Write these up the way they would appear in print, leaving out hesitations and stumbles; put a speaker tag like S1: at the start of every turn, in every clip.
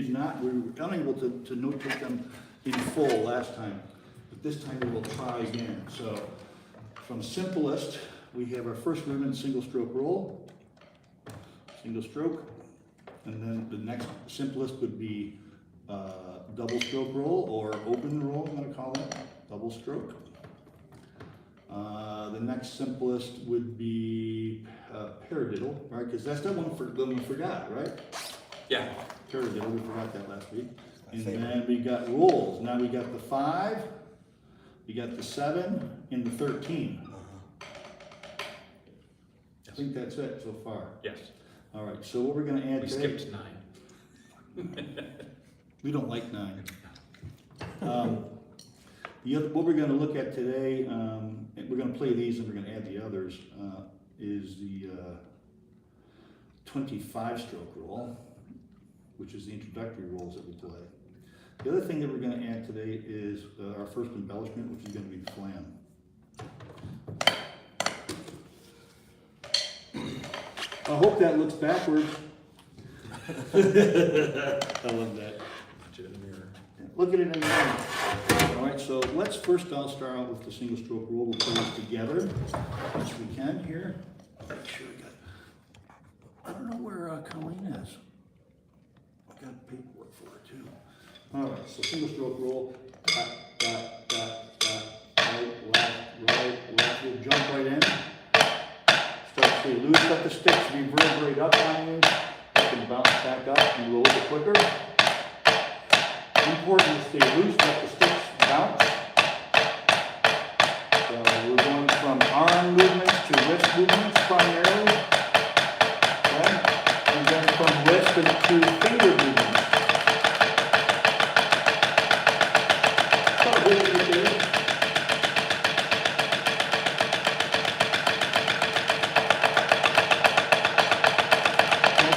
S1: did not, we were unable to notate them in full last time, but this time we will try again. So from simplest, we have our first movement, single stroke roll, single stroke, and then the next simplest would be double stroke roll, or open roll, I'm going to call that, double stroke. The next simplest would be paradiddle, right? Because that's the one we forgot, right?
S2: Yeah.
S1: Paradiddle, we forgot that last week. And then we got rolls. Now we got the 5, we got the 7, and the 13. I think that's it so far.
S2: Yes.
S1: All right, so what we're going to add
S2: We
S1: today...
S2: skipped 9.
S1: We don't like 9. What we're going to look at today, and we're going to play these and we're going to add the others, is the 25-stroke roll, which is the introductory rolls that we play. The other thing that we're going to add today is our first embellishment, which is going to be the flam. I hope that looks backwards. I love that.
S2: Watch it in the mirror.
S1: Look at it in the mirror. All right, so I'll start out with the single stroke roll. We'll put this together as we can here. Make sure we got, I don't know where Colleen is. I've got paperwork for her too. All right, so single stroke roll. Dot, dot, dot, dot, right, left. We'll jump right in. Start to loose, let the sticks reverberate up on you. You can bounce back up and roll it quicker. Important to stay loose, let the sticks bounce. So we're going from arm movements to wrist movements primarily. Okay? And then from wrist to finger movements. So good at it there.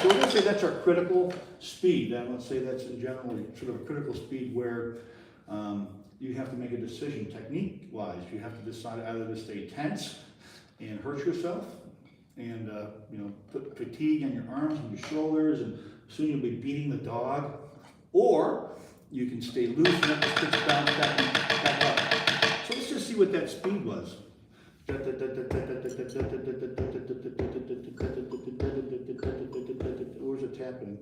S1: So we're going to say that's our critical speed. And let's say that's generally sort of a critical speed where you have to make a decision technique-wise. You have to decide either to stay tense and hurt yourself and put fatigue on your arms and your shoulders, and soon you'll be beating the dog, or you can stay loose and let the sticks bounce back up. So let's just see what that speed was. Where's it tapping?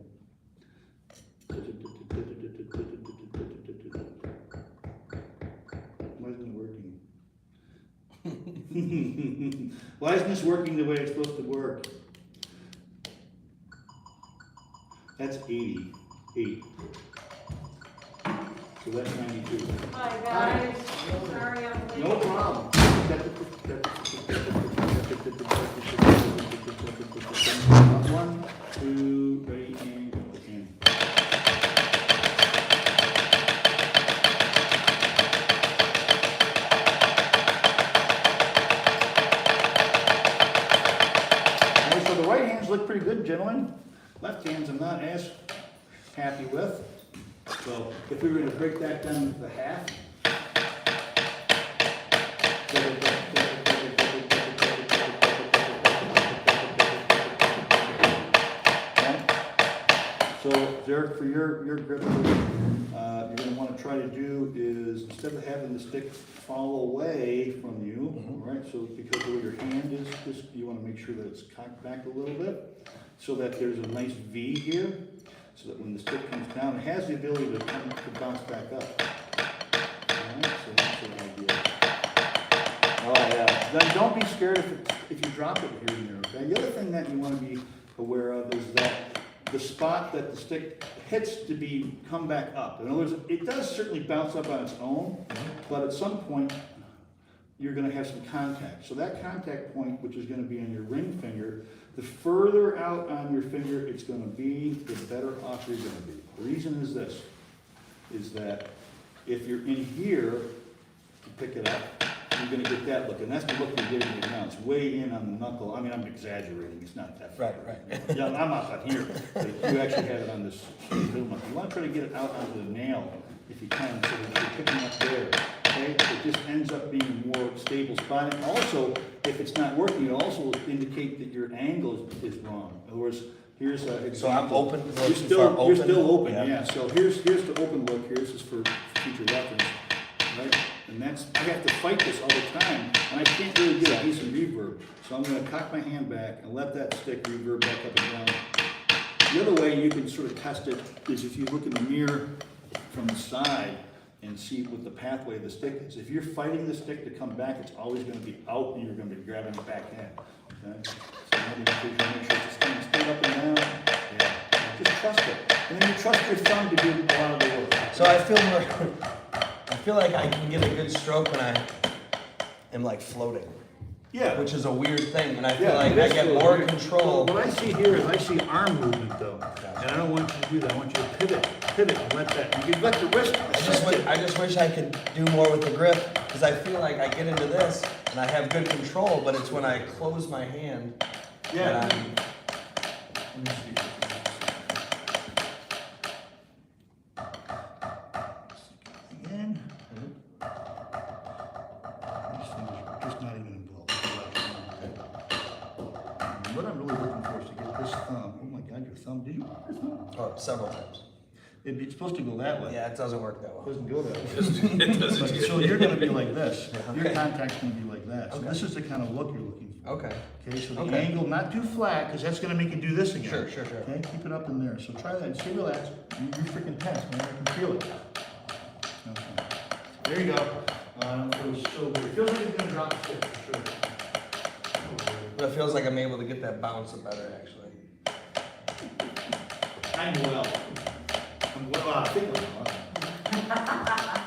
S1: Why isn't it working? Why isn't this working the way it's supposed to work? That's 88. So that's 92.
S3: Hi guys, sorry I'm late.
S1: No problem. One, two, ready, and go. Okay, so the right hands look pretty good, gentlemen. Left hands I'm not as happy with. So if we were going to break that down to half, so Derek, for your grip, you're going to want to try to do is, instead of having the stick fall away from you, right? So because the way your hand is, just you want to make sure that it's cocked back a little bit, so that there's a nice V here. So that when the stick comes down, it has the ability to bounce back up. All right, so that's the idea. Oh yeah. Then don't be scared if you drop it here and there. Okay. The other thing that you want to be aware of is that the spot that the stick hits to come back up. In other words, it does certainly bounce up on its own, but at some point you're going to have some contact. So that contact point, which is going to be on your ring finger, the further out on your finger it's going to be, the better off you're going to be. The reason is this, is that if you're in here to pick it up, you're going to get that look. And that's the look you're getting right now. It's way in on the knuckle. I mean, I'm exaggerating. It's not that far.
S4: Right.
S1: Yeah, I'm not here. But you actually have it on this film. You want to try to get it out onto the nail if you can, so that you're picking up there. Okay? It just ends up being a more stable spot. And also, if it's not working, it also will indicate that your angle is wrong. In other words, here's a.
S4: So I'm open,
S1: You're
S4: looking
S1: still,
S4: for
S1: you're still open,
S4: Yeah.
S1: yeah, so here's the open look, here's just for future reference, right? And that's, I have to fight this all the time, and I can't really get a decent reverb, so I'm gonna cock my hand back and let that stick reverb back up and down. The other way you can sort of test it is if you look in the mirror from the side and see what the pathway of the stick is. If you're fighting the stick to come back, it's always gonna be out, and you're gonna be grabbing it back in, okay? So now you make sure it's just kind of straight up and down. Yeah. Just trust it. And then you trust your thumb to do a lot of the work.
S4: So I feel like I can get a good stroke when I am like floating,
S1: Yeah.
S4: which is a weird thing, and I feel
S1: Yeah,
S4: like
S1: it
S4: I
S1: is
S4: get
S1: still
S4: more
S1: weird.
S4: control.
S1: What I see here is I see arm movement though. And I don't want you to do that. I want you to pivot and let that, you can let the wrist assist it.
S4: I just wish I could do more with the grip, because I feel like I get into this and I have good control, but it's when I close my hand
S1: Yeah.
S4: that I'm.
S1: Let me see. Again. These fingers are just not even involved. And what I'm really looking for is to get this thumb. Oh my God, your thumb, did you work your thumb?
S4: Oh, several times.
S1: It's supposed to go that way.
S4: Yeah, it doesn't work that
S1: It
S4: well.
S1: doesn't go that way.
S2: It doesn't.
S1: So you're gonna be like this. Your
S4: Okay.
S1: contact's gonna be like that. So
S4: Okay.
S1: this is the kind of look you're looking for.
S4: Okay.
S1: Okay, so the
S4: Okay.
S1: angle, not too flat, because that's gonna make you do this again.
S4: Sure.
S1: Okay, keep it up in there. So try that and stay relaxed. You freaking tense, man. I can feel it. Okay. There you go. It was so good. It feels like it's gonna drop the stick for sure.
S4: But it feels like I'm able to get that bounce better, actually.
S1: I'm well. I'm well. I think I'm well.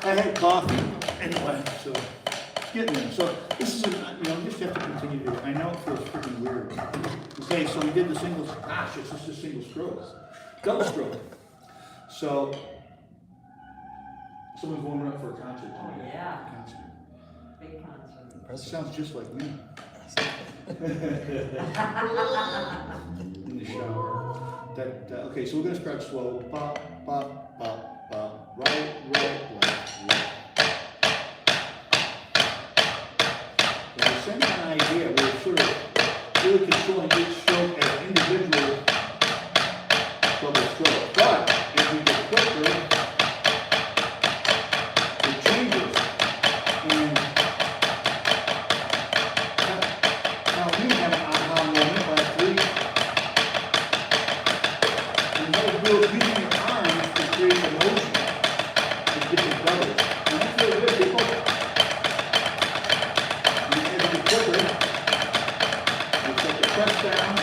S1: I had coffee anyway, so it's getting there. So this is, just have to continue to do it. I know it feels freaking weird. Okay, so we did the single, gosh, it's just a single stroke. Double stroke. So, someone's warming up for a concert tonight.
S3: Yeah.
S1: Concert.
S3: Big concert.
S4: Impressive.
S1: Sounds just like me. In the shower. Okay, so we're gonna start slow. Pop, pop, pop, pop. Right, left, left. Now, the same kind of idea, we're sort of really controlling each stroke as individual double stroke. But as we get quicker, it changes. And now we have an aha moment last week. And what we do is using your arms to create the motion with different doubles. And that's really good, people. And as we get quicker, we set the press down.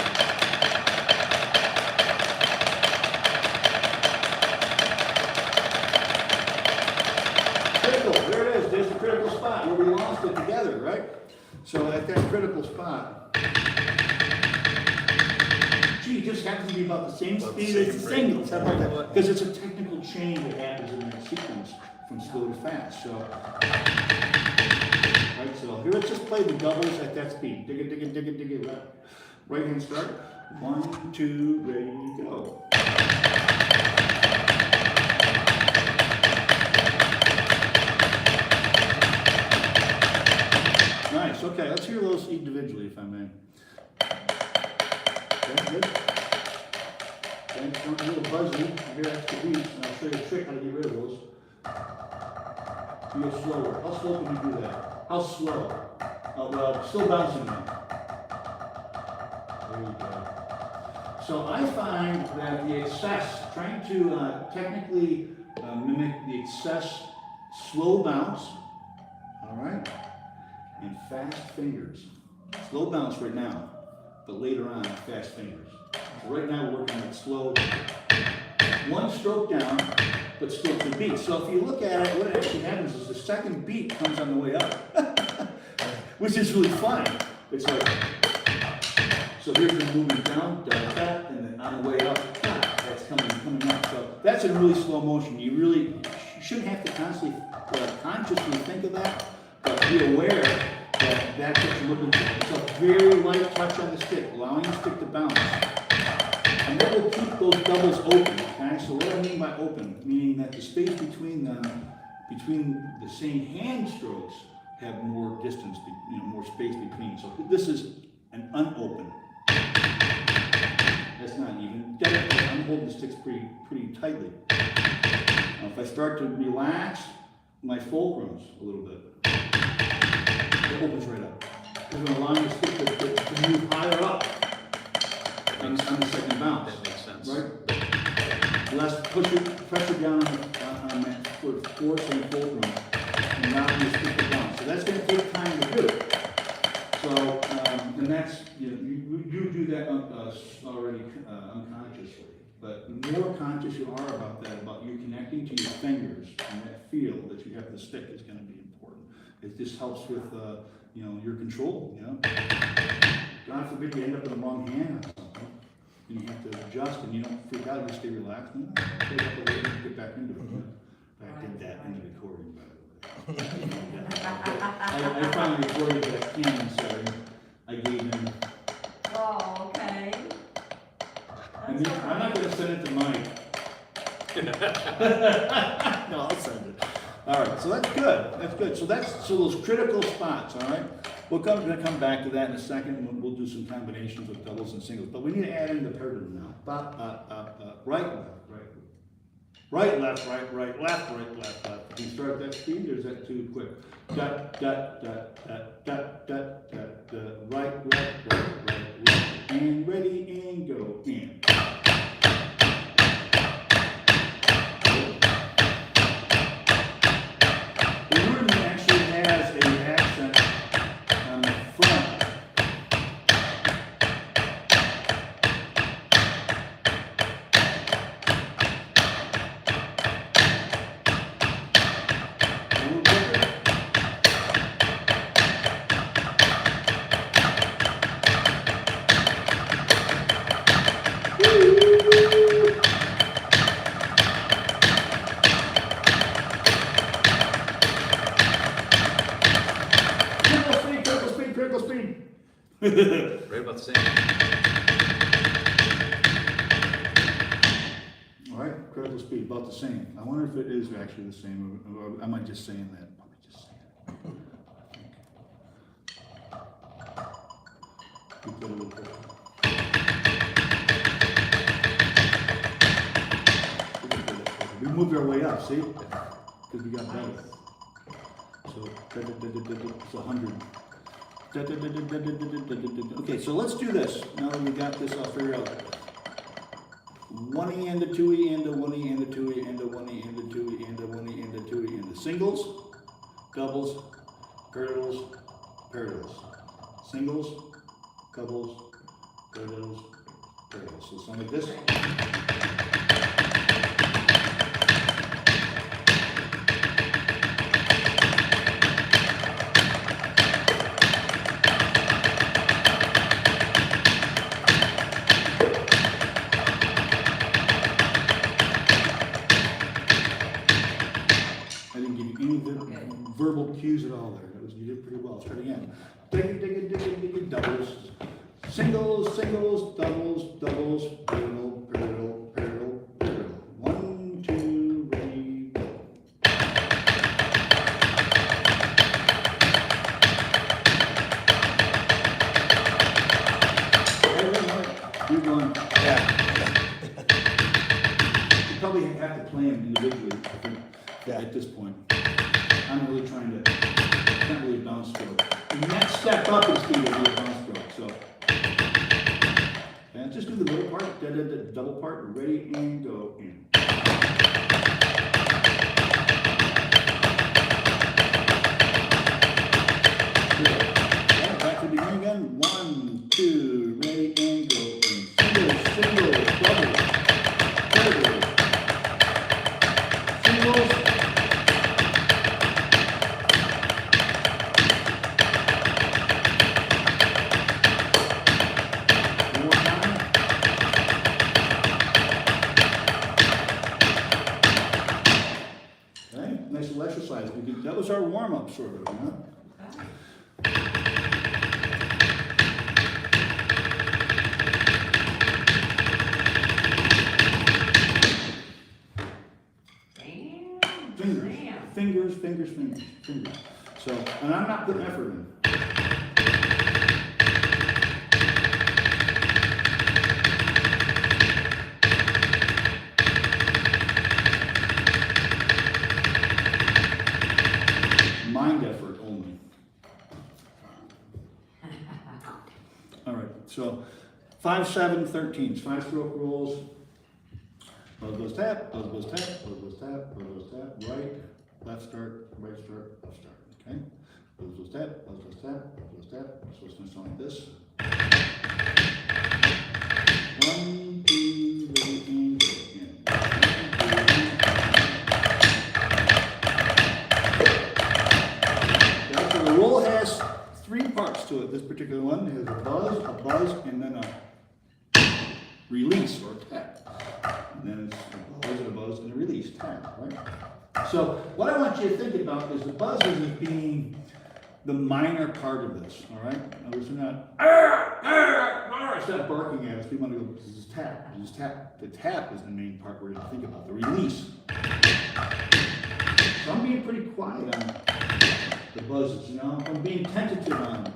S1: Critical, there it is, there's the critical spot where we lost it together, right? So at that critical spot, gee, it just happens to be about the same
S2: About the
S1: speed as
S2: same
S1: the
S2: rate.
S1: singles, how about that? Because it's a technical change that happens in that sequence from slow to fast, so. Right, so here, let's just play the doubles at that speed. Dig it, right hand start. 1, 2, ready, go. Nice, okay, let's hear those individually, if I may. Okay, good. Okay, it's a little buzzy, I hear extra beats, and I'll show you a trick how to get rid of those. You go slower. How slow can you do that? How slow? Well, still bouncing now. There you go. So I find that the excess, trying to technically mimic the excess slow bounce, all right, and fast fingers. Slow bounce right now, but later on, fast fingers. So right now, we're working with slow, one stroke down, but still 2 beats. So if you look at it, what actually happens is the second beat comes on the way up, which is really fun. It's like, so here's the movement down, that, and then on the way up, that's coming up. So that's in really slow motion. You shouldn't have to constantly, consciously think of that, but be aware that that's what you're looking for. It's a very light touch on the stick, allowing the stick to bounce. And that will keep those doubles open, okay? So what I mean by open, meaning that the space between them, between the same hand strokes, have more distance, more space between. So this is an unopen. That's not even. Definitely, I'm holding the sticks pretty tightly. Now, if I start to relax my fulcrums a little bit, it opens right up. It's gonna allow the stick to move higher up on the second bounce,
S2: That makes sense.
S1: right? Less pressure down on that sort of force and fulcrum, and allowing the stick to bounce. So that's gonna take time to do. So, and that's, you do that already unconsciously. But the more conscious you are about that, about you connecting to your fingers and that feel that you have the stick is gonna be important. It just helps with, your control, God forbid you end up in the wrong hand or something, and you have to adjust and you don't freak out, you stay relaxed, and take up a little and get back into it. I did that in the recording, by the way. I finally recorded that Canon setting. I gave him,
S3: Oh, okay.
S1: I'm not gonna send it to Mike. No, I'll send it. All right, so that's good. So those critical spots, all right? We're gonna come back to that in a second, and we'll do some combinations of doubles and singles, but we need to add in the parallel now. Right, left, right. Right, left, right, right, left, right, left, left. Can you start that speed, or is that too quick? Dot, dot, dot, dot, dot, dot, dot, right, left, right, right, left. And ready, and go, and. The rhythm actually has an accent on the front. A little bit. Critical speed.
S2: Right about the same.
S1: All right, critical speed, about the same. I wonder if it is actually the same, or am I just saying that? Am I just saying it? Keep that a little pressure. We moved our way up, see? Because we got better. So, it's 100. Okay, so let's do this. Now that we got this, I'll figure out. 1E and a 2E and a 1E and a 2E and a 1E and a 2E and a 1E and a 2E and a singles, doubles, parallels, parallels. Singles, doubles, parallels, parallels. So something like this. Verbal cues at all there. You did pretty well. Let's try it again. Dig, doubles. Singles, singles, doubles, doubles, parallel, parallel, parallel, parallel. 1, 2, ready, go. You're going.
S4: Yeah.
S1: You probably have to play them individually, I think, at this point. I'm really trying to, can't really bounce stroke. The next step up is going to be a bounce stroke, so. And just do the middle part, the double part, ready, and go, in. Back to the beginning again. 1, 2, ready, and go, in. Singles, singles, doubles, doubles, singles. Nice little exercise. That was our warm-up, sort of, Fingers. So, and I'm not putting effort in. So 5, 7, 13s, 5-stroke rolls. Buzz, buzz, tap, buzz, buzz, tap, buzz, buzz, tap, buzz, buzz, tap, right, left start, right start, left start, okay? Buzz, buzz, tap, buzz, buzz, tap, buzz, buzz, tap, so it's gonna sound like this. 1, 2, ready, and go again. 1, 2, 3. Now, so the roll has 3 parts to it. This particular one has a buzz, and then a release or tap. And then it's a buzz, and a release, tap, right? So what I want you to think about is the buzzes as being the minor part of this, all right? Now, it's not, it's not barking at us. We want to go, this is tap, this is tap. The tap is the main part we're going to think about, the release. So I'm being pretty quiet on the buzzes, you know? I'm being tentative on them.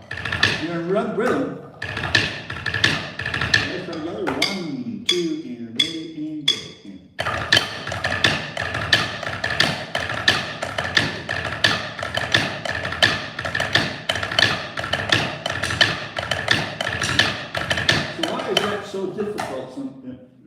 S1: You're in rhythm. Let's try together. 1, 2, and ready, and go. So why is that so difficult?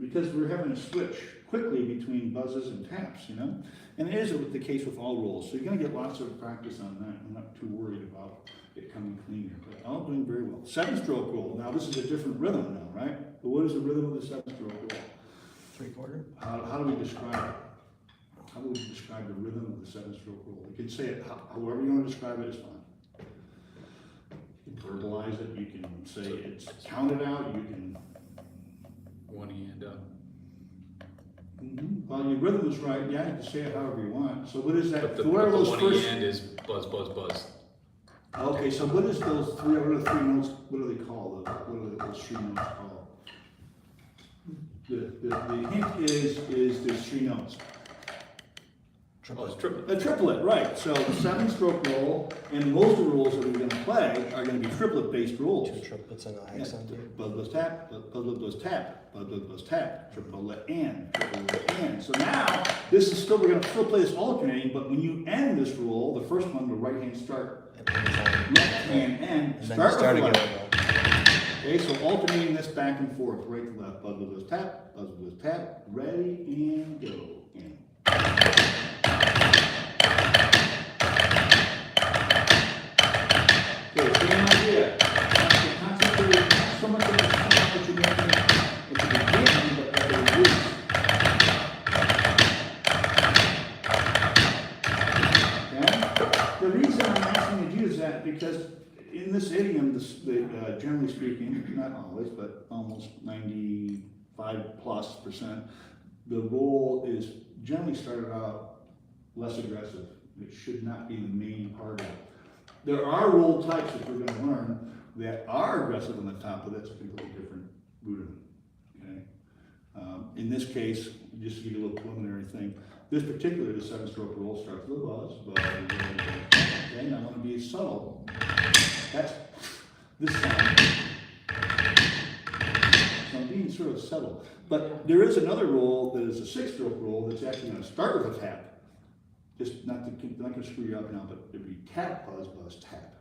S1: Because we're having to switch quickly between buzzes and taps, you know? And it is the case with all rolls. So you're going to get lots of practice on that. I'm not too worried about it coming cleaner, but all doing very well. 7-stroke roll. Now this is a different rhythm now, right? But what is the rhythm of the 7-stroke roll?
S4: 3/4.
S1: How do we describe it? How would you describe the rhythm of the 7-stroke roll? You can say it however you want to describe it is fine. You can verbalize it. You can say it's counted out. You can.
S2: One hand up.
S1: Well, your rhythm is right. Yeah, you can say it however you want. So what is that?
S2: But the
S1: What are those
S2: one
S1: first?
S2: hand is buzz, buzz, buzz.
S1: Okay, so what is those 3? What are the 3 notes? What are they called? What are those 3 notes called? The hint is there's 3 notes.
S2: Oh, it's triplet.
S1: A triplet, right. So the 7-stroke roll, and most of the rolls that we're going to play are going to be triplet-based rolls.
S4: 2 triplets and a
S1: Yeah,
S4: accent.
S1: buzz, buzz, tap, buzz, buzz, tap, buzz, buzz, buzz, tap, triplet and. So now, this is still, we're going to still play this alternating, but when you end this roll, the first one, the right hand start, left hand end,
S4: And then you
S1: start
S4: start
S1: with
S4: again.
S1: left. Okay, so alternating this back and forth, right to left, buzz, buzz, buzz, tap, buzz, buzz, tap, ready, and go. And. Okay, same idea. Concentrate not so much on the sound that you're making at the beginning, but at the release. Okay? The reason I'm asking you to do is that because in this idiom, generally speaking, not always, but almost 95+%, the roll is generally started out less aggressive. It should not be the main part of it. There are roll types that we're going to learn that are aggressive on the top, but that's a completely different rhythm. Okay. In this case, just to give you a little preliminary thing, this particular, the 7-stroke roll starts with a buzz, okay, and I want to be subtle. That's this sound. So I'm being sort of subtle. But there is another roll that is a 6-stroke roll that's actually going to start with a tap. Just not going to screw you up now, but it'd be tap, buzz, buzz, tap.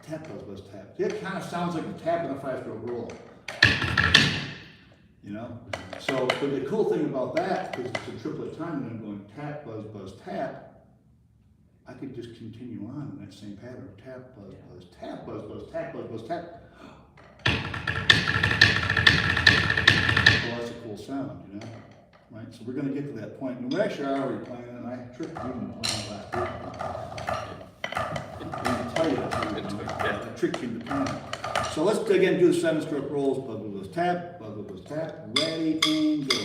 S1: Tap, buzz, buzz, tap. It kind of sounds like a tap in a 5-stroke roll. You know? So, but the cool thing about that, because it's a triplet time, and I'm going tap, buzz, buzz, tap, I could just continue on in that same pattern. Tap, buzz, buzz, tap, buzz, buzz, tap, buzz, buzz, tap. Well, that's a cool sound, you know? Right, so we're going to get to that point. And we actually are already playing it, and I tricked you into playing it back here. I can tell you that. I tricked you into playing it. So let's again do the 7-stroke rolls. Buzz, buzz, buzz, tap, buzz, buzz, buzz, tap, ready, and go.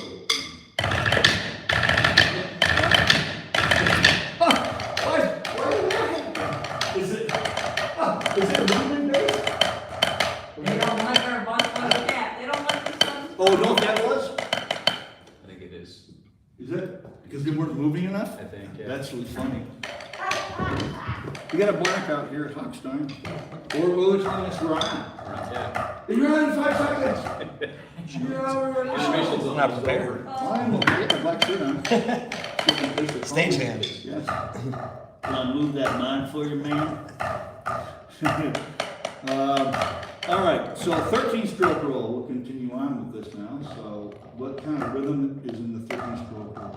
S1: Is it moving bass?
S3: They don't like our buzz, buzz, tap. They don't like the sun.
S1: Oh, no, that was?
S2: I think it is.
S1: Is it? Because they weren't moving enough?
S2: I think, yeah.
S1: That's really funny. We got a blackout here at Hochstein. Or we're telling us we're on.
S2: Yeah.
S1: You're on in 5 seconds.
S2: Intermission's
S4: Not
S2: almost
S4: prepared.
S2: over.
S1: I'm okay, I got black shirt on.
S4: Stagehand.
S1: Yes. Can I move that mic for you, man? All right, so 13-stroke roll, we'll continue on with this now. So what kind of rhythm is in the 13-stroke roll?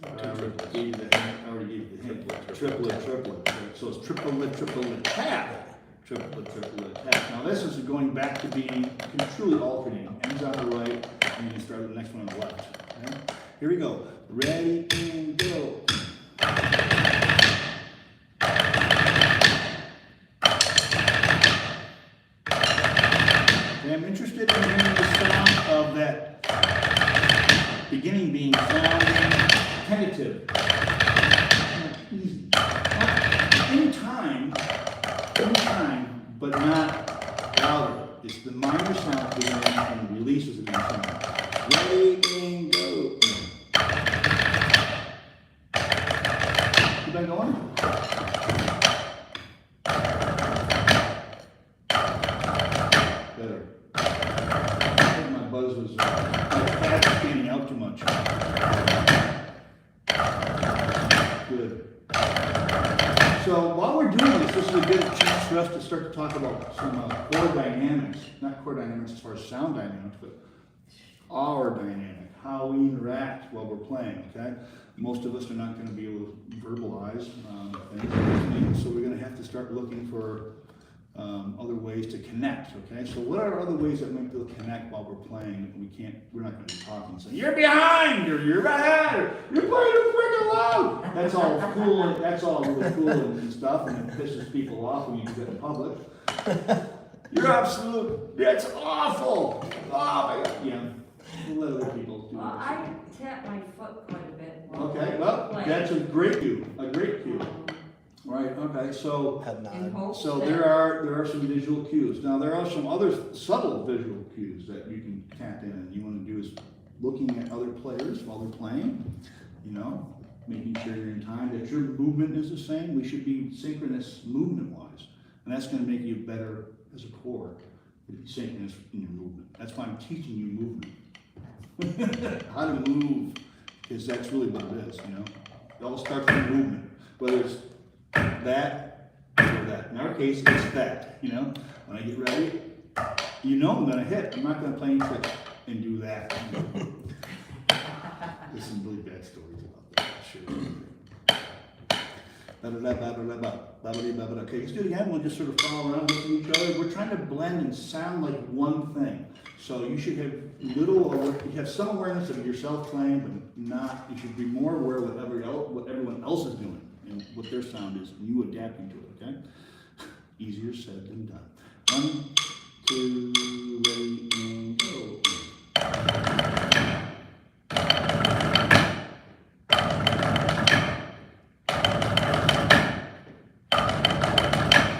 S1: I already gave the hint. Triplet, triplet. So it's triplet, triplet, tap. Triplet, triplet, tap. Now this is going back to being truly alternating. Ends on the right, and you can start with the next one on the left. Okay? Here we go. Ready, and go. I'm interested in hearing the sound of that beginning being sounding tentative. Easy. In time, but not louder. It's the minor sound beginning and the releases of the sound. Ready, and go. Keep on going. Better. I think my buzz was, my pad was standing out too much. Good. So while we're doing this is a good chance for us to start to talk about some chord dynamics. Not chord dynamics as far as sound dynamics, but our dynamic, how we interact while we're playing, okay? Most of us are not going to be able to verbalize things, so we're going to have to start looking for other ways to connect, okay? So what are other ways that make people connect while we're playing? We're not going to be talking, saying, you're behind, or you're ahead, or you're playing too freaking loud. That's all cool, that's all really cool and stuff, and it pisses people off when you do that in public. You're absolute, that's awful. Oh my God, yeah. We'll let other people do
S3: Well,
S1: this.
S3: I tap my foot quite a bit. while
S1: Okay,
S3: I
S1: well,
S3: play.
S1: that's a great cue, Right, okay, so
S4: Head
S3: In
S4: nod.
S3: hopes
S1: So
S3: that-
S1: there are some visual cues. Now there are some other subtle visual cues that you can tap in, and you want to do is looking at other players while they're playing, making sure you're in time, that your movement is the same. We should be synchronous movement-wise, and that's going to make you better as a core, to be synchronous in your movement. That's why I'm teaching you movement. How to move, because that's really what it is, It all starts with movement, whether it's that or that. In our case, it's that, When I get ready, I'm gonna hit. I'm not gonna play any tricks and do that. There's some really bad stories about that, sure. Okay, let's do it again. We'll just sort of follow around with each other. We're trying to blend and sound like one thing. So you should have you have some awareness of yourself playing, but not, you should be more aware of what everyone else is doing and what their sound is, and you adapting to it, okay? Easier said than done. 1, 2, ready, and go.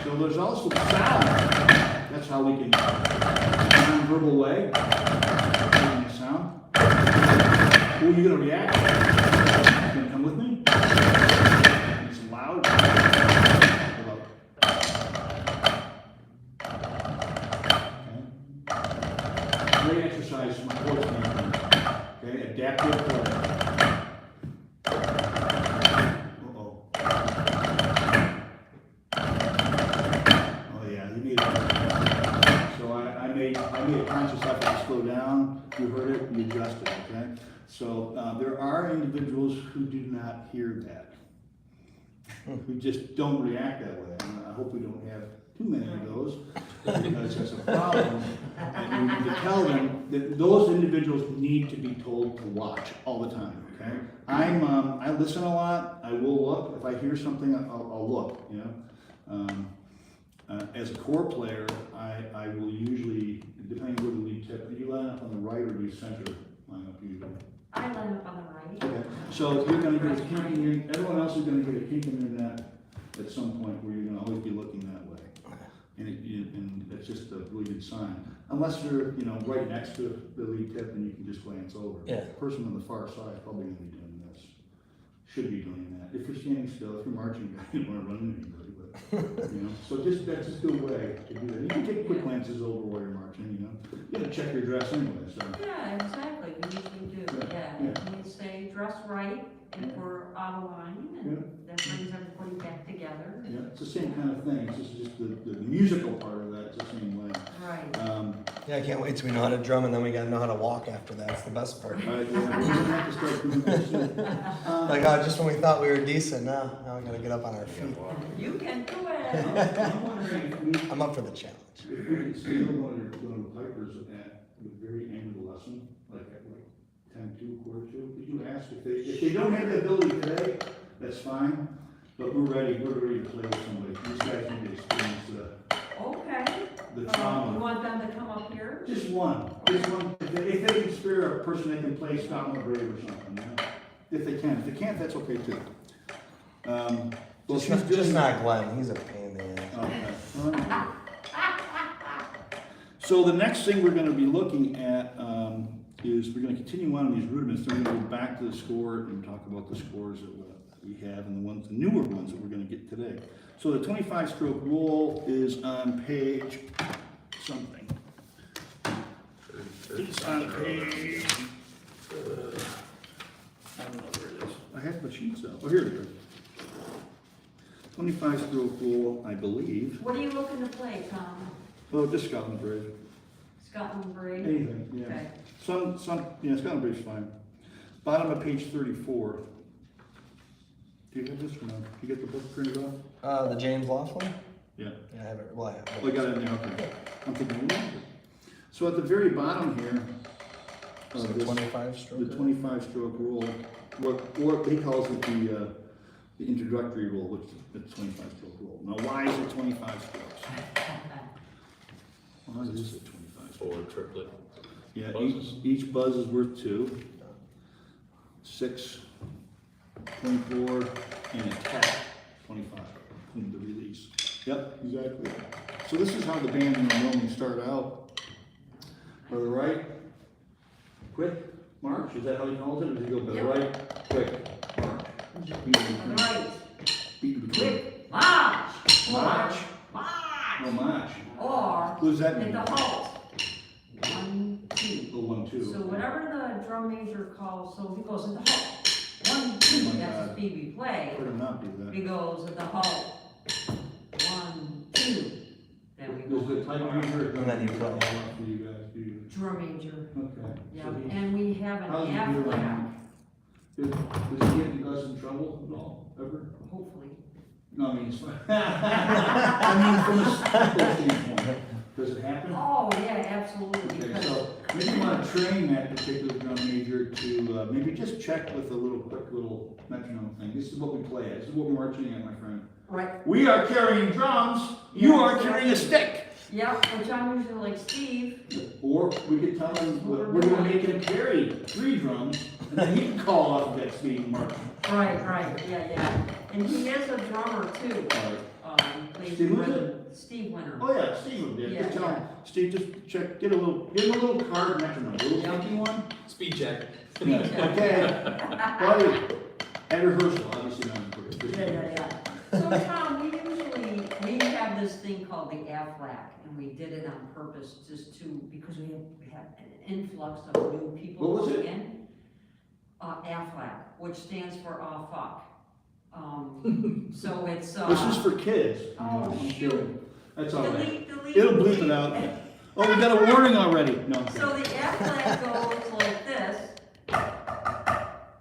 S1: So there's also sound. That's how we can, non-verbal way, making a sound. Who are you going to react to? You going to come with me? It's loud. Okay. Great exercise from a sports standpoint. Okay, adaptive play. Uh-oh. Oh yeah, you made it. So I made a conscious effort to slow down. You heard it, you adjusted, okay? So there are individuals who do not hear that, who just don't react that way. And I hope we don't have too many of those, because that's a problem. And we need to tell them that those individuals need to be told to watch all the time, okay? I listen a lot. I will look. If I hear something, I'll look, as a core player, I will usually, depending on where the lead tip, do you line up on the right or do you center line up usually?
S3: I line up on the right.
S1: Okay, so you're gonna get a kink in your, everyone else is gonna get a kink in their net at some point where you're gonna always be looking that way. And that's just a really good sign. Unless you're, right next to the lead tip and you can just glance over.
S4: Yeah.
S1: The person on the far side is probably gonna be doing this, should be doing that. If you're standing still, if you're marching, you don't wanna run into anybody, but, So that's just a good way to do that. You can take quick glances over while you're marching, You gotta check your dress anyway, so.
S3: Yeah, exactly, we usually do,
S1: Yeah,
S3: yeah.
S1: yeah.
S3: We say dress right if we're out of line, and that brings everybody them back together.
S1: Yeah, it's the same kind of thing, it's just the musical part of that, it's the same way.
S3: Right.
S4: Yeah, I can't wait till we know how to drum and then we gotta know how to walk after that. It's the best part.
S1: All right, yeah, we're gonna have to start doing that soon.
S4: Like, just when we thought we were decent, now we gotta get up on our feet.
S3: You can do it.
S1: I'm wondering if we,
S4: I'm up for the challenge.
S1: if we could steal one of the pipers at the very end of the lesson, like at 10:02, 1:45, could you ask if they don't have the ability today, that's fine, but we're ready to play with somebody. These guys need to experience
S3: Okay.
S1: the
S3: You
S1: trauma.
S3: want them to come up here?
S1: Just one. If they can spare a person that can play Scotland Brave or something, you know? If they can. If they can't, that's okay too. Well, she's
S4: Just
S1: doing.
S4: not Glenn, he's a pain in the ass.
S1: Okay. So the next thing we're gonna be looking at, is we're gonna continue on these rudiments, then we're gonna go back to the score and talk about the scores that we have and the newer ones that we're gonna get today. So the 25 stroke roll is on page something. It's on page, I don't know where it is. I have the sheets up. Oh, here it is. 25 stroke roll, I believe.
S3: What are you looking to play, Tom?
S1: Oh, just Scotland Bridge.
S3: Scotland Brave?
S1: Anything, yeah.
S3: Okay.
S1: Yeah, Scotland Bridge's fine. Bottom of page 34. Do you have this or no? You get the book printed off?
S4: The James Laughlin?
S1: Yeah.
S4: Yeah, I have it, well, I have it.
S1: Oh, I got it in there, okay. I'm thinking, what? So at the very bottom here,
S4: So
S1: this-
S4: 25 stroke?
S1: the 25 stroke rule, what he calls it the introductory rule, which is the 25 stroke rule. Now, why is it 25 strokes? Why is it 25 strokes?
S2: Or triplet.
S1: Yeah,
S2: Buzzes.
S1: each buzz is worth 2. 6, 24, and a tap, 25, in the release. Yep, exactly. So this is how the band will normally start out. By the right, quick, march, is that how he calls it? Or does he go by the
S3: Yep.
S1: right, quick, march?
S3: Right.
S1: Beat in between.
S3: Quick, march.
S1: March.
S3: March.
S1: No, march.
S3: Or
S1: What does that
S3: at
S1: mean?
S3: the halt. 1, 2.
S1: Oh, 1, 2.
S3: So whatever the drum major calls, so he goes at the halt. 1, 2,
S1: Oh my
S3: that's
S1: God.
S3: the speed we play.
S1: Better not do that.
S3: He goes at the halt. 1, 2. Then we go.
S1: Does the type measure
S4: And then you play.
S1: for you guys, do you?
S3: Drum major.
S1: Okay.
S3: Yeah,
S1: So he-
S3: and we have an
S1: How's he
S3: F
S1: doing?
S3: flat,
S1: Does he get you guys in trouble at all, ever?
S3: hopefully.
S1: No, I mean, it's fine. I mean, from a technical standpoint, does it happen?
S3: Oh, yeah, absolutely.
S1: Okay,
S3: because-
S1: so maybe you want to train that particular drum major to, maybe just check with a quick little metronome thing. This is what we play at, this is what we're marching at, my friend.
S3: Right,
S1: We are carrying drums, you are carrying a stick.
S3: yeah, which I'm usually like, Steve,
S1: Or we could tell him, we're gonna make him carry 3 drums, and then he can call off that speed and march.
S3: right, yeah. And he is a drummer too. Plays
S1: Steve who's
S3: rhythm. Steve Winter.
S1: Oh, yeah, Steve did, just
S3: Yeah,
S1: tell him, Steve, just check, get him a little card metronome, a little
S3: Yeah.
S1: funky one.
S2: Speed check.
S1: Yeah, okay, buddy, at rehearsal, obviously not in rehearsal.
S3: Yeah. So Tom, we have this thing called the AFLAC, and we did it on purpose just because we have an influx of new people
S1: What was
S3: coming
S1: it?
S3: in. AFLAC, which stands for aw fuck. So it's,
S1: This is for kids.
S3: Oh,
S1: I'm
S3: shoot.
S1: kidding. That's all right.
S3: delete.
S1: It'll bleep it out. Oh, we got a warning already. No. I'm
S3: So
S1: kidding.
S3: the AFLAC goes like this,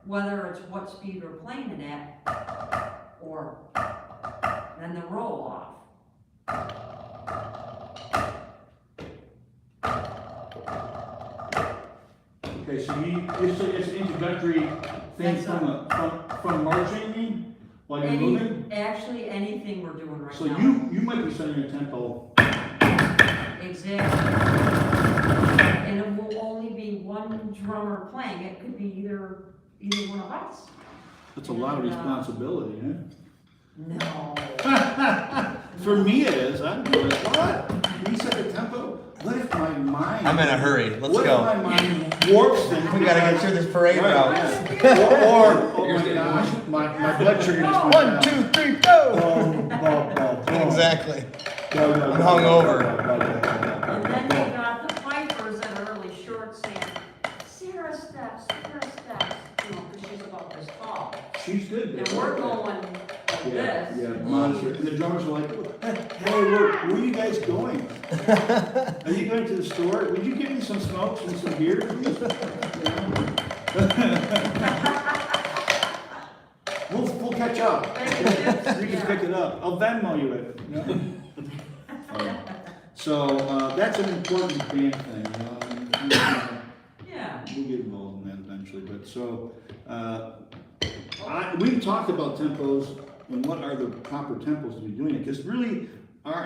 S3: whether it's what speed we're playing it at, or then the roll off.
S1: Okay, so it's an introductory thing from marching, you mean? While you're moving?
S3: Actually, anything we're doing right
S1: So
S3: now.
S1: you might be setting a tempo.
S3: Exactly. And it will only be one drummer playing, it could be either one of us.
S1: That's a lot of responsibility, eh?
S3: No.
S1: For me it is, I'm doing what? We set the tempo? What if my mind?
S4: I'm in a hurry, let's
S1: What if
S4: go.
S1: my mind warps things?
S4: We gotta get through this parade
S1: Right,
S4: route.
S1: yeah. Or, oh my gosh, my blood sugar just went down.
S4: 1, 2, 3, go!
S1: Boom, boom, boom, boom.
S4: Exactly.
S1: Go, go,
S4: I'm
S1: go,
S4: hungover.
S1: go, go, go, go, go,
S3: And
S1: go,
S3: then
S1: go.
S3: they got the pipers that are really short saying, Sarah steps, you know, because she's about this tall.
S1: She's good.
S3: And we're going
S1: Yeah,
S3: this.
S1: yeah, monitor, and the drummers are like, hey, where are you guys going? Are you going to the store? Would you give me some smokes and some beer, please? We'll catch up. You can pick it up. I'll Venmo you it. You know? So, that's an important band thing, you know, and,
S3: Yeah.
S1: we'll get involved in that eventually, but so, we talked about tempos and what are the proper tempos to be doing it, because really, our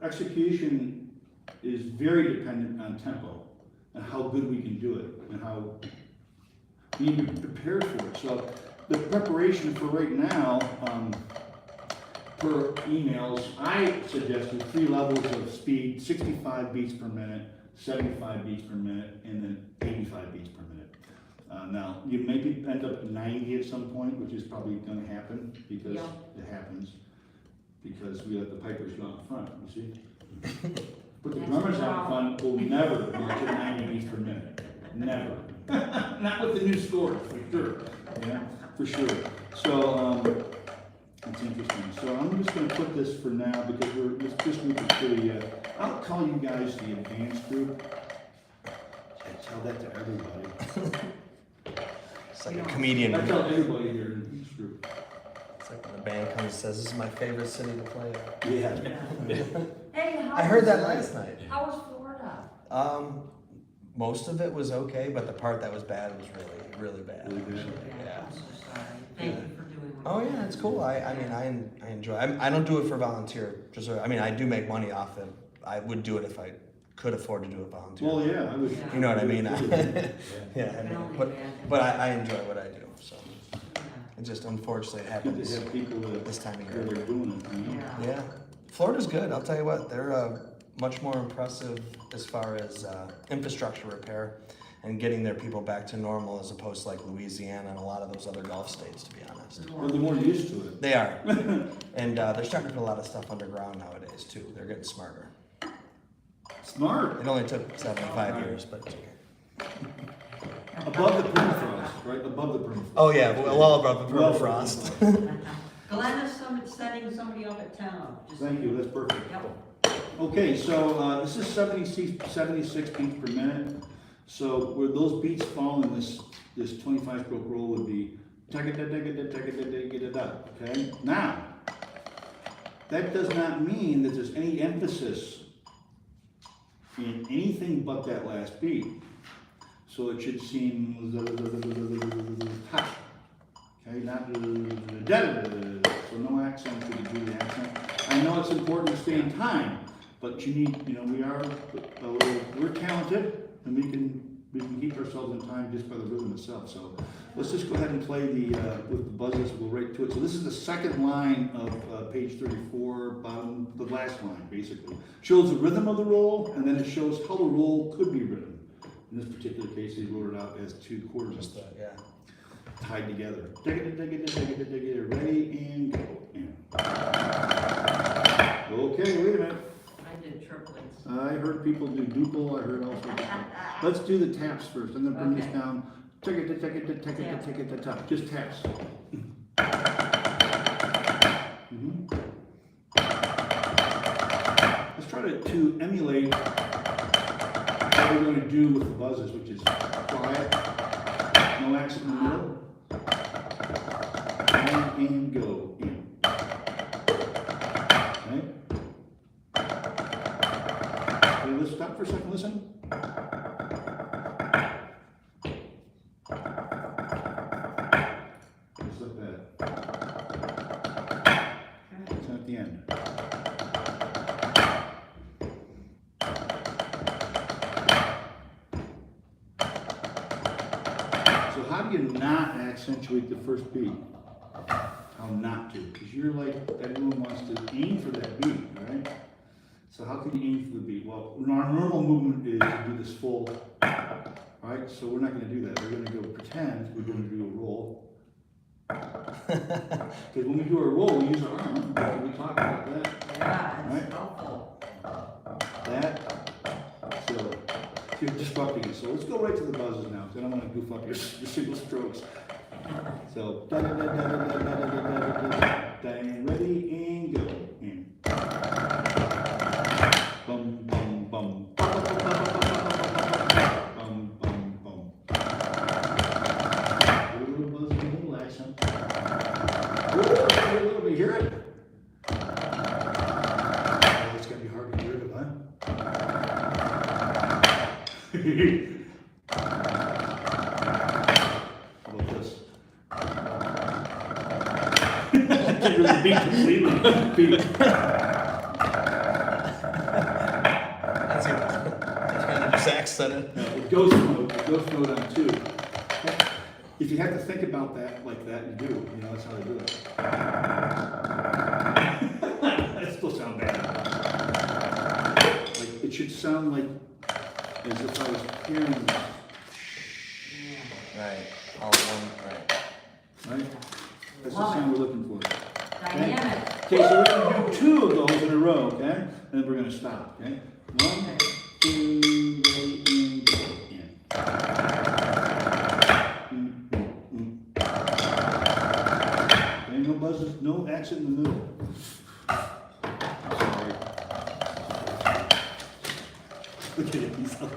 S1: execution is very dependent on tempo, and how good we can do it, and how we need to be prepared for it. So, the preparation for right now, per emails, I suggested 3 levels of speed: 65 beats per minute, 75 beats per minute, and then 85 beats per minute. Now, you maybe end up at 90 at some point, which is probably gonna happen, because
S3: Yeah.
S1: it happens, because we let the pipers go out front, you see? But the
S3: That's
S1: drummers
S3: the
S1: out front will never march at 90 beats per minute, never. Not with the new scores, for sure, yeah, for sure. So, it's interesting. So I'm just gonna put this for now, because this group is pretty, I'll call you guys the advanced group. I tell that to everybody.
S4: It's like a comedian.
S1: I tell everybody you're in this group.
S4: It's like when the band comes and says, "This is my favorite city to play in."
S1: Yeah.
S3: Hey, how
S4: I heard
S3: was,
S4: that last night.
S3: How was Florida?
S4: Most of it was okay, but the part that was bad was really, really bad.
S1: Really bad?
S4: Yeah.
S3: I'm so sorry. Thank you for doing what
S4: Oh
S3: you
S4: yeah,
S3: did.
S4: it's cool. I enjoy. I don't do it for volunteer. Just I mean, I do make money off it. I would do it if I could afford to do it volunteer.
S1: Well, yeah, I would.
S4: You know what I mean?
S1: Yeah.
S4: Yeah, I
S3: I can
S4: mean,
S3: only
S4: but
S3: imagine.
S4: I enjoy what I do. So
S3: Yeah.
S4: it just unfortunately it
S1: Good
S4: happens
S1: to have people
S4: this
S1: that
S4: time of
S1: are
S4: year.
S1: doing it, you know?
S3: Yeah.
S4: Yeah, Florida's good. I'll tell you what, they're much more impressive as far as infrastructure repair and getting their people back to normal, as opposed to like Louisiana and a lot of those other Gulf states, to be honest.
S1: Well, they're more used to it.
S4: They are, and they're starting to put a lot of stuff underground nowadays too. They're getting smarter.
S1: Smart.
S4: It only took 75 years, but it's okay.
S1: Above the permafrost, right? Above the permafrost.
S4: Oh yeah, well above the
S1: Well,
S4: permafrost.
S3: Glenn is setting somebody up at 10. Just-
S1: Thank you, that's perfect.
S3: Yep.
S1: Okay, so this is 76 beats per minute. So where those beats fall in this 25 stroke roll would be ta-ga-da-da-ga-da-da-ga-da-ga-da-da, okay? Now, that does not mean that there's any emphasis in anything but that last beat. So it should seem ha, okay, not da-da-da-da-da. So no accent when you do the accent. I know it's important to stay in time, but you need, you know, we're talented, and we can keep ourselves in time just by the rhythm itself. So let's just go ahead and play with the buzzes. We'll right to it. So this is the second line of page 34, bottom, the last line basically. Shows the rhythm of the roll, and then it shows how the roll could be written. In this particular case, they wrote it out as 2 quarters.
S4: Just yeah.
S1: Tied together. Ready and go. And. Okay, wait a minute.
S3: I did triplets.
S1: I heard people do duple. I heard all sorts of stuff. Let's do the taps first. I'm gonna bring this
S3: Okay.
S1: down. Take it, tap. Just taps. Mhm. Let's try to emulate what we're going to do with the buzzes, which is quiet, no accent in the middle, and go. In. Okay? Okay, let's stop for a second, listen. Just like that. It's at the end. So how do you not accentuate the first beat? How not to? Because you're like, everyone wants to aim for that beat, right? So how can you aim for the beat? Well, our normal movement is to do this full, right? So we're not going to do that. We're going to go pretend we're going to do a roll. Because when we do our roll, we use our arm. Right? We talk about that.
S3: Yeah,
S1: Right.
S3: it's helpful.
S1: That. So you're disrupting it. So let's go right to the buzzes now, because I don't want to goof up your single strokes. So da da da da da da da da da da. How about this? Get rid of the beat completely. Beat.
S4: That's it. Zach said it.
S1: No, the ghost mode on 2. If you have to think about that like that, you do. You know, that's how they do it. That still sound bad. Like, it should sound like as if I was hearing,
S4: Right. All one. Right.
S1: right? That's the
S3: Love
S1: sound
S3: it.
S1: we're looking for.
S3: Dynamic.
S1: Okay, so we're gonna do 2 of those in a row, okay? And then we're gonna stop, okay? 1, 2, ready, and go. In. Okay, no buzzes, no accent in the middle. Sorry. Look at it, he's like,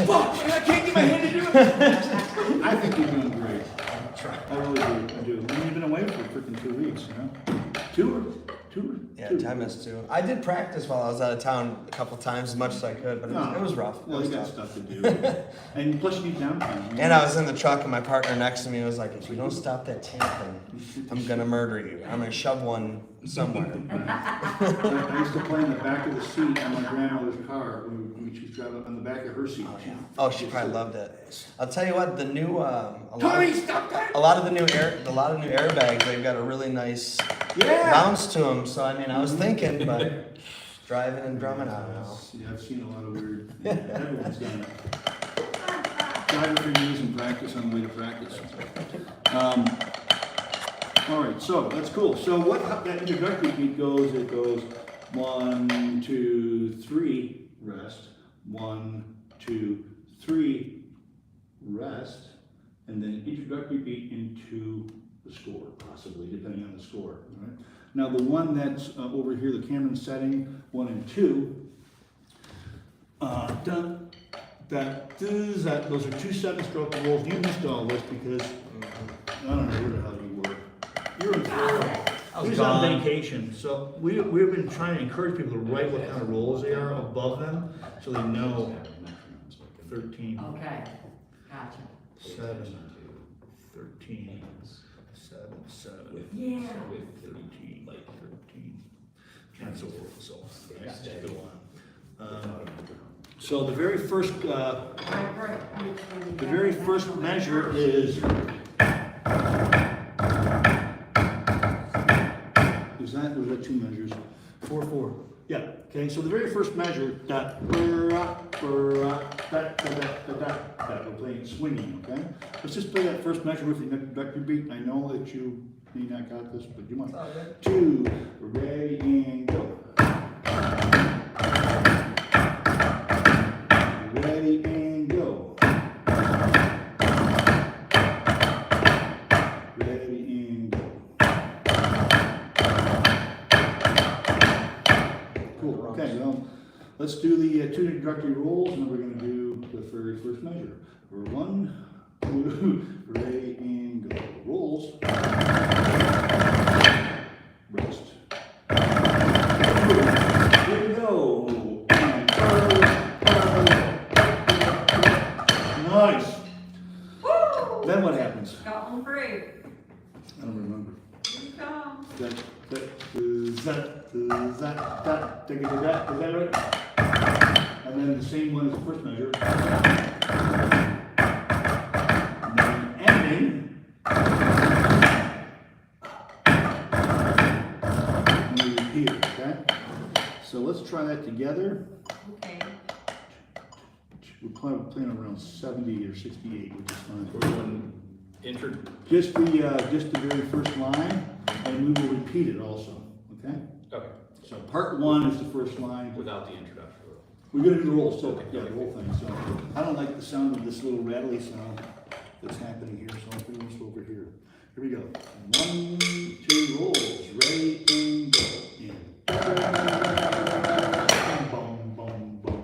S1: fuck, I can't get my hand to do it. I think you're doing great. I really do, I do. I mean, you've been away for freaking 2 weeks, you know? 2
S4: Yeah,
S1: two.
S4: I missed too. I did practice while I was out of town a couple times, as much as I could, but it was rough. It
S1: Well,
S4: was
S1: you got
S4: tough.
S1: stuff to do. And plus you need downtime.
S4: And I was in the truck, and my partner next to me was like, "If you don't stop that tamping, I'm gonna murder you. I'm gonna shove one somewhere."
S1: I used to play in the back of the seat on my grandmother's car when she was driving on the back of her seat.
S4: Oh, she probably loved it. I'll tell you what, the new
S1: Tommy, stop that!
S4: a lot of new airbags, they've got a really nice
S1: Yeah!
S4: bounce to them. So I mean, I was thinking, but driving and drumming, I don't know.
S1: Yeah, I've seen a lot of weird, everyone's done it. Drive with your knees and practice on the way to practice. All right, so that's cool. So what that introductory beat goes, it goes 1, 2, 3, rest. 1, 2, 3, rest. And then introductory beat into the score, possibly, depending on the score. All right? Now the one that's over here, the Cameron setting, 1 and 2, done. Those are 2 7-stroke rolls. You missed all this because I don't know where the hell you were. You were in Florida.
S4: I was
S1: He was on
S4: gone.
S1: vacation, so we've been trying to encourage people to write what kind of rolls they are above them, so they know. 13,
S3: Okay, gotcha.
S1: 7, 13, 7, 7,
S3: Yeah.
S1: 13, 13. Cancel so. Let's go on. So the very first, the very first measure is. Was that 2 measures? 4, 4. Yeah. Okay. So the very first measure, da, da, da, da, da. We're playing swinging. Okay. Let's just play that first measure with the introductory beat. I know that you may not got this, but you might. 2, ready and go. Ready and go. Ready and go. Cool. Okay, well, let's do the 2 introductory rolls, and then we're going to do the very first measure. 1, 2, ready and go. Rolls. Rest. Here we go. Nice.
S3: Woo!
S1: Then what happens?
S3: Got one free.
S1: I don't remember.
S3: Here you come.
S1: Is that right? And then the same one as the first measure. And then ending. And we repeat it, okay? So let's try that together.
S3: Okay.
S1: We're playing around 70 or 68, which is fine.
S2: We're doing intro.
S1: Just the very first line, and we will repeat it also, okay?
S2: Okay.
S1: So part 1 is the first line.
S2: Without the introduction.
S1: We're gonna do the roll, so, yeah, the whole thing, so. I don't like the sound of this little rattly sound that's happening here, so I'm putting this over here. Here we go. 1, 2, rolls, ready, and go. In. Boom, boom, boom. Boom, boom.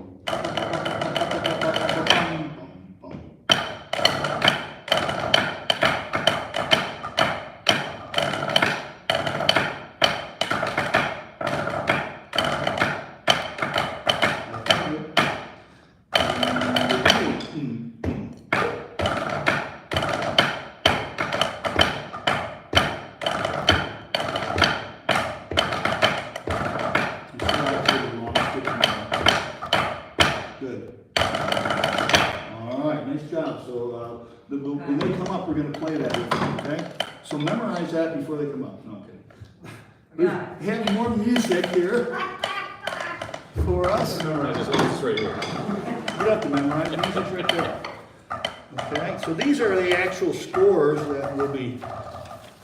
S1: play that with them, okay? So memorize that before they come up. No, okay.
S3: Yeah.
S1: We have more music here for us.
S2: Memorize this right here.
S1: You don't have to memorize, the music's right there. Okay, so these are the actual scores that will be,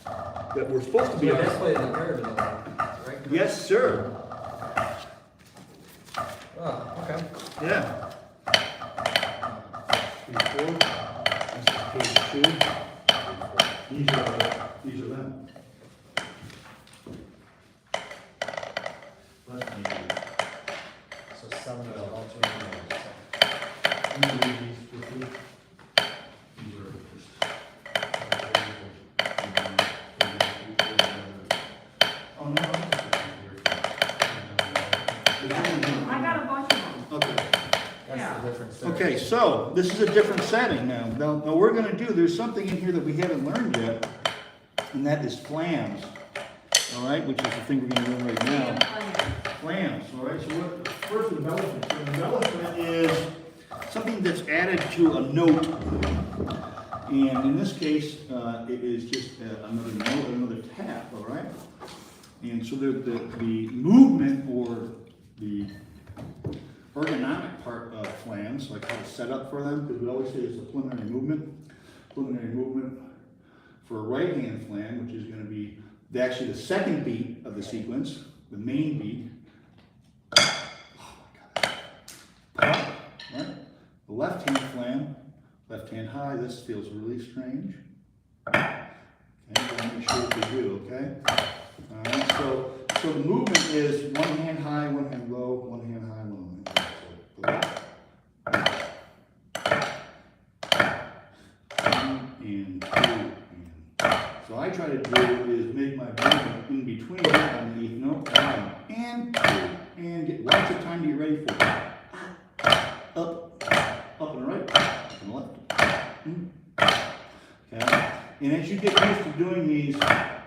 S1: that we're supposed to be on.
S4: played in the pyramid, right?
S1: Yes, sir.
S4: Oh, okay.
S1: Yeah. 3, 4. This is page 2. These are them.
S4: So 7 are all 2 numbers.
S1: Oh, no.
S3: I got a bunch of them.
S1: Okay.
S3: Yeah.
S4: That's the difference.
S1: Okay, so this is a different setting now. Now we're gonna do, there's something in here that we haven't learned yet, and that is flams. All right, which is the thing we're gonna learn right now. Flams, all right, so what, first embellishment. So embellishment is something that's added to a note. And in this case, it is just another note, another tap, all right? And so the movement or the ergonomic part of flams, like how to set up for them, because we always say it's a preliminary movement. Preliminary movement for a right hand flam, which is going to be actually the second beat of the sequence, the main beat. Oh my God. Pop, right? The left hand flam, left hand high. This feels really strange. Okay, gotta make sure that we do, okay? All right, so the movement is one hand high, one hand low, one hand high, one hand low. And 2, and so I try to do is make my movement in between underneath note 1 and 2, and get lots of time to get ready for it. Up and right, up and left. Okay, and as you get used to doing these back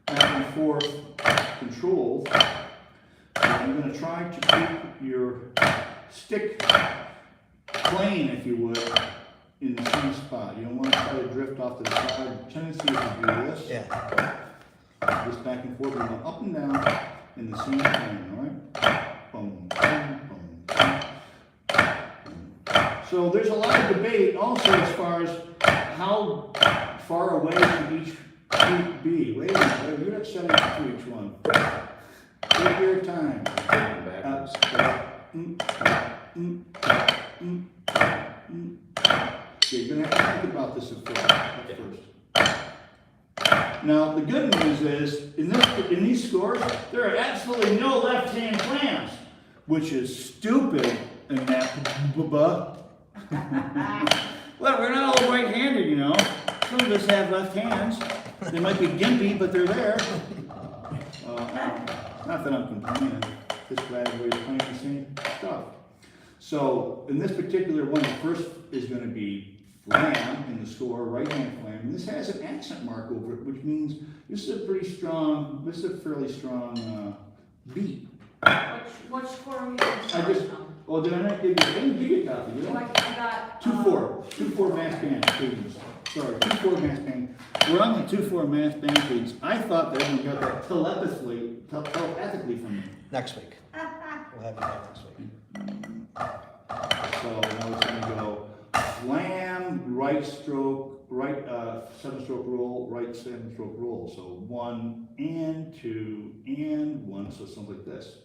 S1: and forth controls, you're going to try to keep your stick plane, if you would, in the same spot. You don't want to try to drift off to the side. The tendency is to do this.
S4: Yeah.
S1: This back and forth, we're going up and down in the same plane, all right? Boom, boom, boom, boom. So there's a lot of debate also as far as how far away should each beat be. Wait a minute, you're not setting up to each one. Take your time.
S2: Backwards.
S1: Yeah, you're gonna have to think about this at first. Now, the good news is, in these scores, there are absolutely no left-hand flams, which is stupid in that Well, we're not all right-handed, you know. Some of us have left hands. They might be gimpy, but they're there. Not that I'm complaining, just glad everybody's playing the same stuff. So, in this particular one, the first is going to be flam in the score, right-hand flam. And this has an accent mark over it, which means this is a fairly strong beat.
S3: What score are we
S1: I just, oh, did I not give you, I didn't give you a copy, did I?
S3: I got.
S1: 2-4 mass band cadence. Sorry, 2-4 mass band. We're on the 2-4 mass band cadence. I thought that everyone got that telepathically from me.
S4: Next week. We'll have you back next week.
S1: So now it's gonna go flam, right stroke, right 7-stroke roll, right 7-stroke roll. So 1 and 2 and 1. So it sounds like this.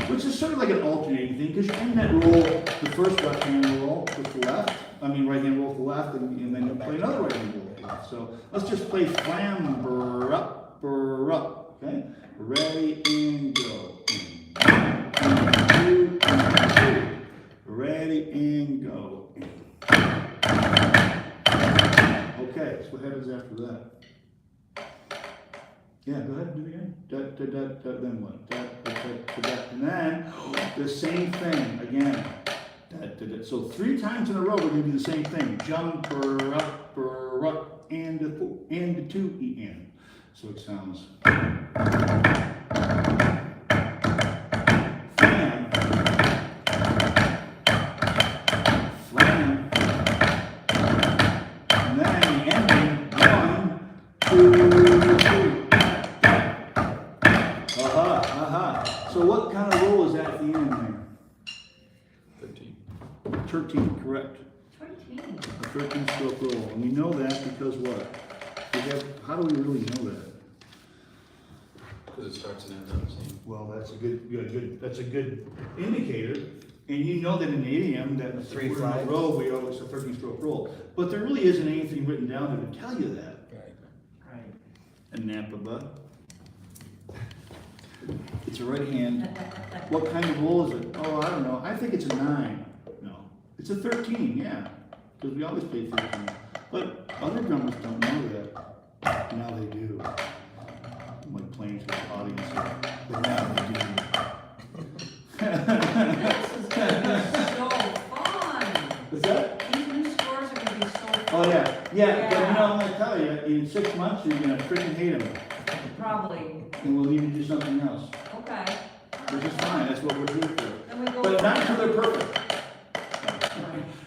S1: Which is sort of like an alternating thing, because you end that roll, the first left-hand roll with the left, right-hand roll with the left, and then you play another right-hand roll with the left. So let's just play flam, brr up, okay? Ready, and go. 1, 2, 3. Ready, and go. Okay, so what happens after that? Yeah, go ahead and do it again. Then what? And then the same thing again. So 3 times in a row we're going to do the same thing. Jump, up, and the 2 en. So it sounds. Flam. Correct.
S3: 13.
S1: A 13 stroke roll, and we know that because what? How do we really know that?
S2: Because it starts and ends on the same.
S1: Well, that's a good indicator, and you know that in the idiom, that if
S4: Three
S1: we're in a
S4: flags.
S1: row, we always a 13 stroke roll. But there really isn't anything written down there to tell you that.
S3: Right.
S1: A Napa bud. It's a right hand. What kind of roll is it? Oh, I don't know. I think it's a 9. No. It's a 13, yeah. Because we always play 13. But other drummers don't know that. Now they do. I'm like playing to the audience here. But now they do.
S3: This is gonna be so fun.
S1: Is that?
S3: These new scores are gonna be so fun.
S1: Oh, yeah. Yeah, but you know,
S3: Yeah.
S1: I'm gonna tell you, in 6 months, you're gonna freaking hate them.
S3: Probably.
S1: And we'll need to do something else.
S3: Okay.
S1: Which is fine. That's what we're here for.
S3: Then we go.
S1: But not until they're perfect.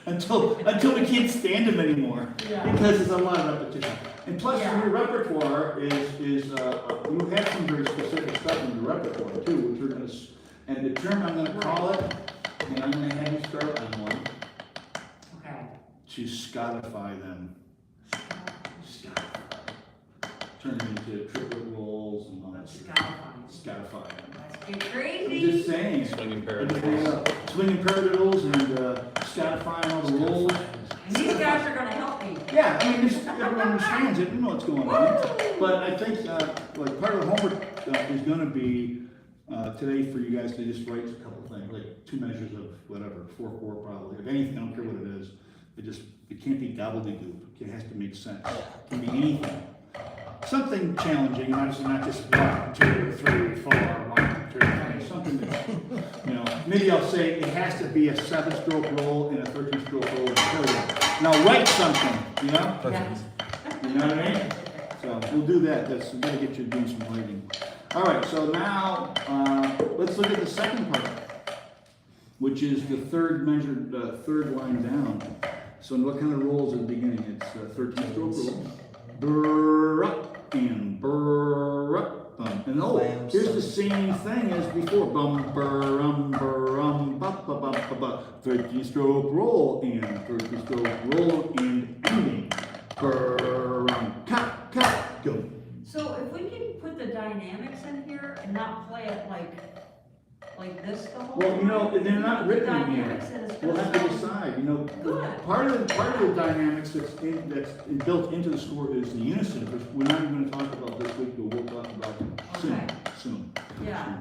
S1: Until we can't stand them anymore.
S3: Yeah.
S1: Because it's a lot of repetition. And plus,
S3: Yeah.
S1: your repertoire is you have some very specific stuff in your repertoire too, which we're gonna, and the term I'm gonna call it, and I'm gonna have you start on one,
S3: Okay.
S1: to Scotify them. Turn them into triplet rolls and all that stuff. Scotify them.
S3: Let's get
S1: I'm
S3: crazy.
S1: just saying.
S2: Swinging
S1: Yeah, swinging paradiddles and Scotifying all the rolls.
S3: And these guys are gonna help me.
S1: Yeah, I mean, everyone understands it, you know what's going on. But I think, like, part of the homework is gonna be, today for you guys to just write a couple of things, like 2 measures of whatever, 4/4 probably, if anything, I don't care what it is. It can't be gobbledygook, it has to make sense. It can be anything. Something challenging, obviously not just 1, 2, 3, 4, 1, 2, 3, something that, you know, maybe I'll say it has to be a 7-stroke roll and a 13-stroke roll and a period. Now write something, you know?
S3: Yeah.
S1: You know what I mean? So we'll do that. We gotta get you doing some writing. All right. So now let's look at the second part, which is the third measured, third line down. So what kind of rolls at the beginning? It's 13-stroke roll. Brrr and brrr bum. And oh,
S4: Clam
S1: here's the
S4: sum.
S1: same thing as before. Bum brrum brrum ba ba ba ba ba. 13-stroke roll and 13-stroke roll and ending. Brrum cut cut go.
S3: So if we can put the dynamics in here and not play it like this the whole time.
S1: Well, you know, they're not
S3: Put the
S1: written in here.
S3: dynamics in is
S1: We'll have to
S3: gonna
S1: decide, you know,
S3: Good.
S1: part of the dynamics that's built into the score is the unison, which we're not even gonna talk about this week, but we'll talk about soon,
S3: Okay.
S1: soon.
S3: Yeah.
S1: soon.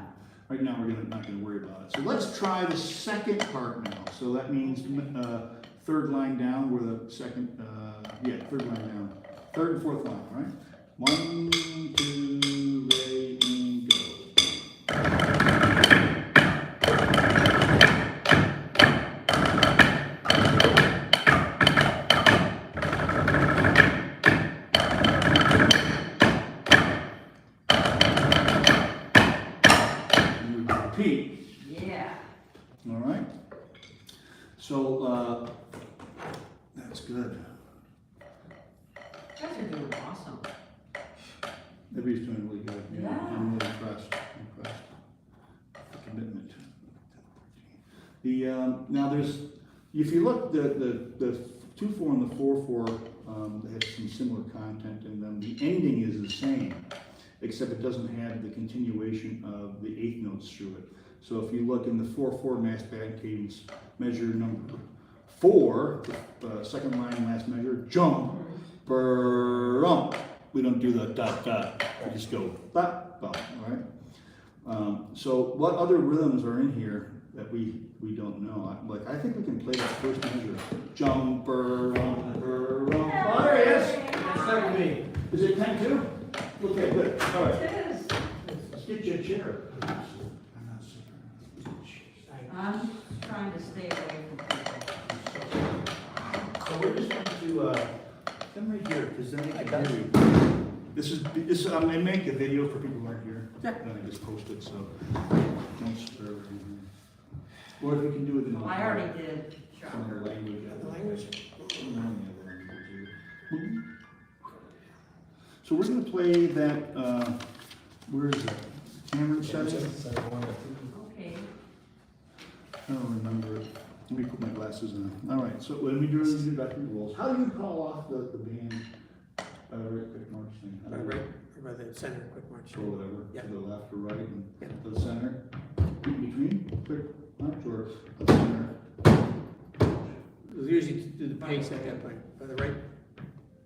S1: Right now, we're not gonna worry about it. So let's try the second part now. So that means, third line down, where the second, third line down. Third and fourth line, right? 1, 2, ready, and go. And we repeat.
S3: Yeah.
S1: All right. So that's good.
S3: You guys are doing awesome.
S1: Everybody's doing really good.
S3: Yeah.
S1: I'm really impressed. The commitment. The now there's, if you look, the 2/4 and the 4/4, they have some similar content in them. The ending is the same, except it doesn't have the continuation of the 8th notes through it. So if you look in the 4/4 mass band cadence, measure number 4, the second line last measure, jump, brum. We don't do the dot dot. We just go ba ba. All right. So what other rhythms are in here that we don't know? I think we can play that first measure. Jumper, rumper, rum. Oh, there he is. That's that me. Is it 10-2? Okay, good. All right.
S3: It is.
S1: Let's get you a chair.
S3: I'm trying to stay away from people.
S1: So we're just going to come right here, because then they can hear you. This is I make a video for people who aren't here. Then I just post it, so don't stir anything. Or if we can do it in
S3: Well, I already did.
S1: some other language. So we're gonna play that, where is it? Cameron setting?
S3: Okay.
S1: I don't remember it. Let me put my glasses on. All right, so when we do the introductory roles, how do you call off the band? Right, quick march thing? How do you-
S5: Or by the center, quick march.
S1: Or whatever,
S5: Yeah.
S1: to the left or right and
S5: Yeah.
S1: to the center? In between, quick march or the center?
S5: We'll usually do the pace at that point, by the right,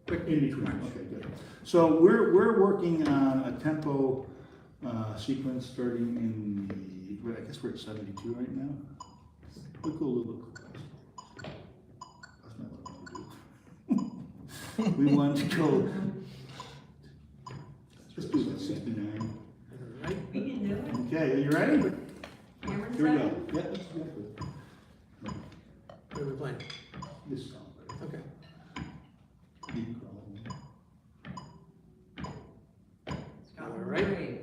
S5: quick.
S1: In between,
S5: march.
S1: okay, good. So we're working on a tempo sequence starting in the, well, I guess we're at 72 right now. We'll go a little bit closer. That's not what we do. We want to go, let's do that 69.
S5: Right,
S3: We can do it.
S1: Okay, are you ready?
S3: Cameron
S1: Here we go.
S3: second?
S1: Yeah, that's exactly.
S5: where are we playing?
S1: This sounds better.
S5: Okay.
S1: You can call it.
S3: Scotland
S5: All right.
S3: Brave.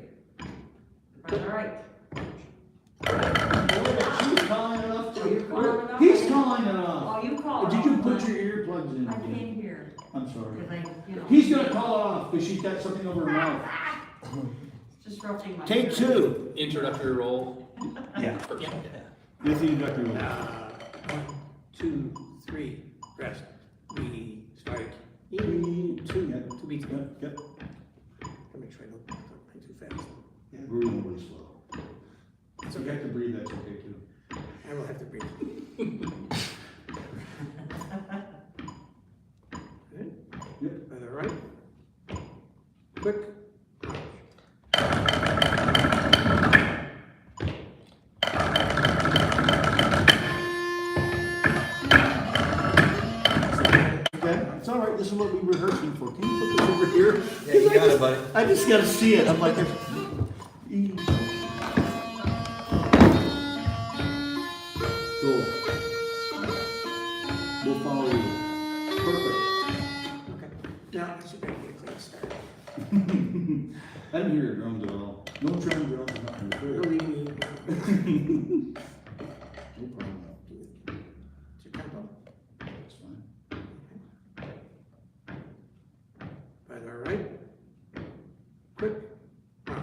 S3: By the right.
S1: She was calling it off
S3: Oh, you're calling it off?
S1: He's calling it off.
S3: Oh, you call it
S1: Did you
S3: off.
S1: put your earplugs in?
S3: I
S1: again?
S3: came here,
S1: I'm sorry.
S3: because I, you know.
S1: He's gonna call it off because she's got something over her mouth.
S3: Disrupting my.
S1: Take
S3: hearing.
S1: two.
S2: Introductory role.
S4: Yeah.
S5: Yeah.
S1: With the introductory role.
S5: 1, 2, 3, rest. We strike.
S1: Three, two, yeah.
S5: 2 beats.
S1: Yep, yep.
S5: I'll make sure I don't play too fast.
S1: Yeah, breathing really slow.
S5: It's
S1: So you
S5: okay.
S1: have to breathe, that's okay too.
S5: I will have to breathe. Good.
S1: Yep.
S5: By the right. Quick.
S1: Okay, it's all right, this is what we were rehearsing for. Can you put this over here?
S4: Yeah, you got it, buddy.
S1: I just gotta see it, I'm like, cool. We'll follow you. Perfect.
S5: Okay. Now, I should make it a clean start.
S1: I didn't hear your drums at all. No drum drums, nothing.
S5: Don't
S1: Good.
S5: leave me.
S1: No problem.
S5: It's your tempo.
S1: That's fine.
S5: By the right. Quick. March.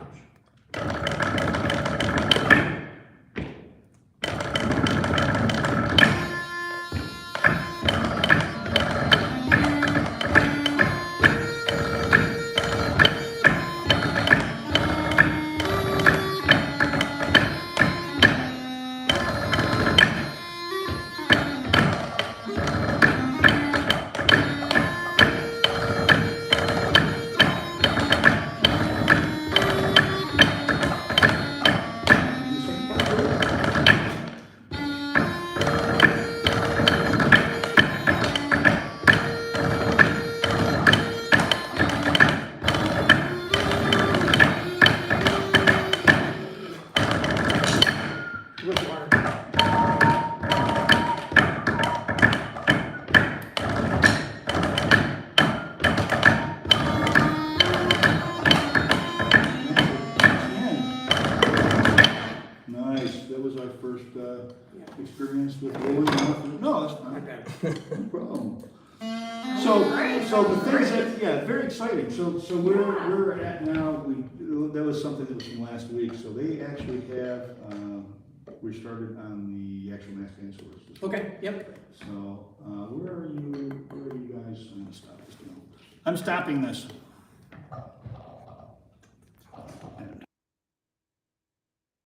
S1: You sing part two?
S5: With water.
S1: Nice, that was our first
S5: Yeah.
S1: experience with rolling off. No, that's
S5: Not
S1: fine,
S5: bad.
S1: no problem. So the things that, yeah, very exciting. So we're at now, that was something that was from last week. So they actually have, we started on the actual mass dinosaurs.
S5: Okay, yep.
S1: So, where are you guys? I'm gonna stop this now. I'm stopping this.